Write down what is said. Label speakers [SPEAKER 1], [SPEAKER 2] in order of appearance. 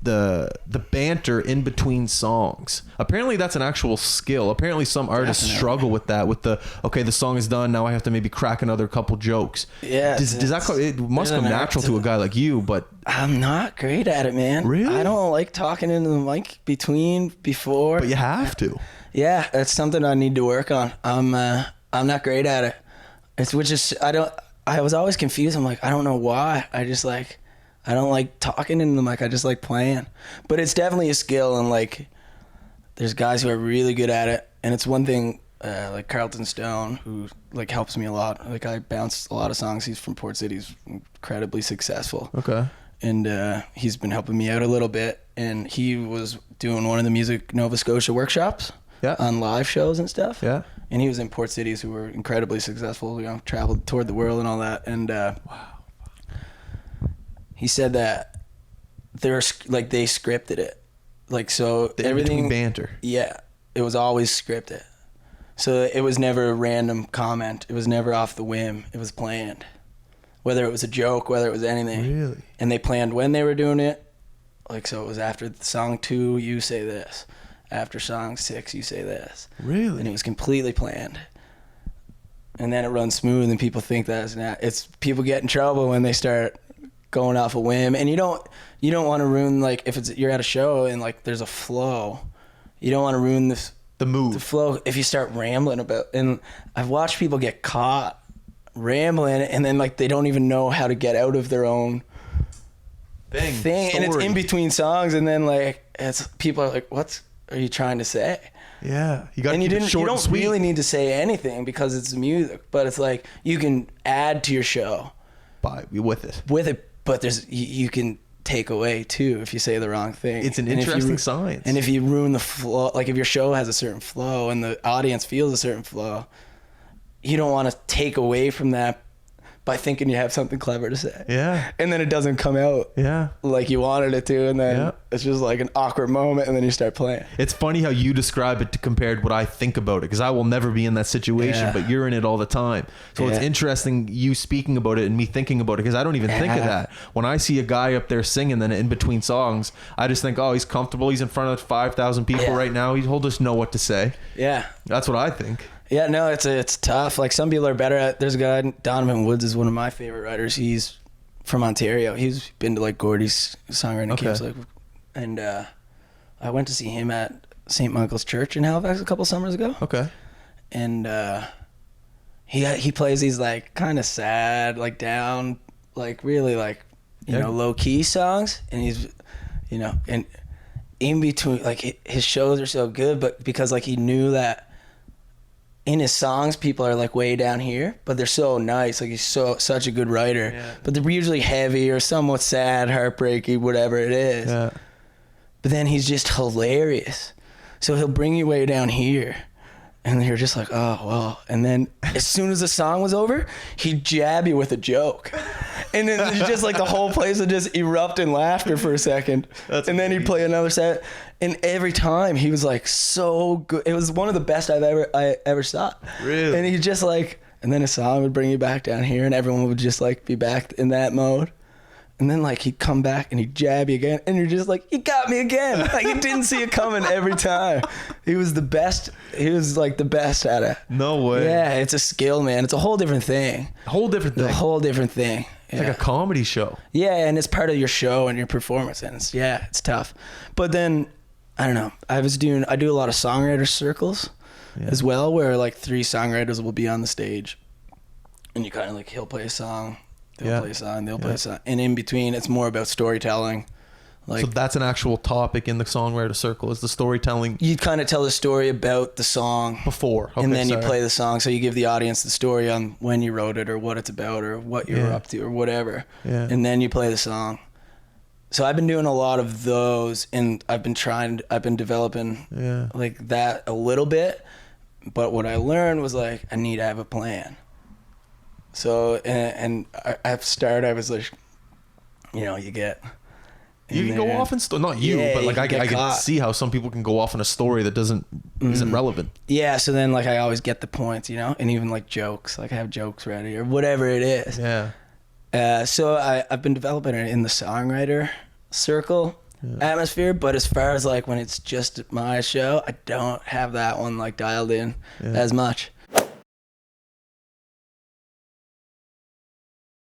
[SPEAKER 1] the banter in between songs. Apparently that's an actual skill. Apparently some artists struggle with that, with the song is done, now I have to maybe crack another couple jokes.
[SPEAKER 2] Yeah.
[SPEAKER 1] It must come natural to a guy like you, but
[SPEAKER 2] I'm not great at it, man.
[SPEAKER 1] Really?
[SPEAKER 2] I don't like talking into the mic before.
[SPEAKER 1] But you have to.
[SPEAKER 2] Yeah, that's something I need to work on. I'm not great at it. I was always confused. I'm like, I don't know why. I don't like talking into the mic. I just like playing. But it's definitely a skill, and like there's guys who are really good at it. And it's one thing, like Carlton Stone, who like helps me a lot. Like I bounce a lot of songs. He's from Port City. He's incredibly successful.
[SPEAKER 1] Okay.
[SPEAKER 2] And he's been helping me out a little bit. And he was doing one of the Music Nova Scotia workshops on live shows and stuff.
[SPEAKER 1] Yeah.
[SPEAKER 2] And he was in Port Cities who were incredibly successful, traveled, toured the world and all that. And wow. He said that they scripted it. Like, so everything.
[SPEAKER 1] Banter.
[SPEAKER 2] Yeah. It was always scripted. So it was never a random comment. It was never off the whim. It was planned. Whether it was a joke, whether it was anything.
[SPEAKER 1] Really?
[SPEAKER 2] And they planned when they were doing it. Like, so it was after song 2, you say this. After song 6, you say this.
[SPEAKER 1] Really?
[SPEAKER 2] And it was completely planned. And then it runs smooth, and people think it's people get in trouble when they start going off a whim. And you don't want to ruin, like, if you're at a show and like there's a flow, you don't want to ruin the
[SPEAKER 1] move,
[SPEAKER 2] the flow if you start rambling about. And I've watched people get caught rambling, and then like they don't even know how to get out of their own thing. And it's in between songs, and then like people are like, what are you trying to say?
[SPEAKER 1] Yeah, you got to keep it short and sweet.
[SPEAKER 2] You don't really need to say anything because it's music, but it's like you can add to your show
[SPEAKER 1] with it,
[SPEAKER 2] but you can take away too if you say the wrong thing.
[SPEAKER 1] It's an interesting science.
[SPEAKER 2] And if you ruin the flow, like if your show has a certain flow and the audience feels a certain flow, you don't want to take away from that by thinking you have something clever to say.
[SPEAKER 1] Yeah.
[SPEAKER 2] And then it doesn't come out like you wanted it to, and then it's just like an awkward moment, and then you start playing.
[SPEAKER 1] It's funny how you describe it compared to what I think about it, because I will never be in that situation, but you're in it all the time. So it's interesting you speaking about it and me thinking about it, because I don't even think of that. When I see a guy up there singing, then in between songs, I just think, oh, he's comfortable. He's in front of 5,000 people right now. He'll just know what to say. Yeah. That's what I think.
[SPEAKER 2] Yeah, no, it's tough. Like some people are better at. There's a guy, Donovan Woods is one of my favorite writers. He's from Ontario. He's been to like Gordy's songwriting camps, and I went to see him at St. Michael's Church in Halifax a couple summers ago. Okay, and he plays these like kind of sad, like down, like really like you know low key songs, and he's and in between, like his shows are so good, but because like he knew that. In his songs, people are like way down here, but they're so nice. Like he's such a good writer, but they're usually heavy or somewhat sad, heartbreaky, whatever it is. Yeah. But then he's just hilarious. So he'll bring you way down here, and you're just like, oh, well. And then as soon as the song was over, he'd jab you with a joke. And then it's just like the whole place would just erupt in laughter for a second. And then he'd play another set. And every time he was like so good. It was one of the best I ever saw. Really? And he just like, and then a song would bring you back down here, and everyone would just like be back in that mode. And then like he'd come back and he'd jab you again, and you're just like, he got me again. Like you didn't see it coming every time. He was the best. He was like the best at it. No way. Yeah, it's a skill, man. It's a whole different thing. A whole different thing.
[SPEAKER 1] It's like a comedy show.
[SPEAKER 2] Yeah, and it's part of your show and your performance, and it's tough. But then I don't know. I do a lot of songwriter circles as well, where like 3 songwriters will be on the stage, and you kind of like he'll play a song. They'll play a song, they'll play a song. And in between, it's more about storytelling. Like, so
[SPEAKER 1] that's an actual topic in the songwriter circle, is the storytelling.
[SPEAKER 2] You kind of tell the story about the song.
[SPEAKER 1] Before. Okay,
[SPEAKER 2] and then you play the song. So you give the audience the story on when you wrote it or what it's about or what you're up to or whatever. Yeah. And then you play the song. So I've been doing a lot of those, and I've been developing like that a little bit. But what I learned was like, I need to have a plan. So, and at the start, I was like, you get...
[SPEAKER 1] You can go off and not you, but like I can see how some people can go off in a story that isn't relevant.
[SPEAKER 2] Yeah, so then like I always get the points, and even like jokes, like I have jokes ready or whatever it is. Yeah. So I've been developing it in the songwriter circle, atmosphere. But as far as like when it's just my show, I don't have that one like dialed in as much.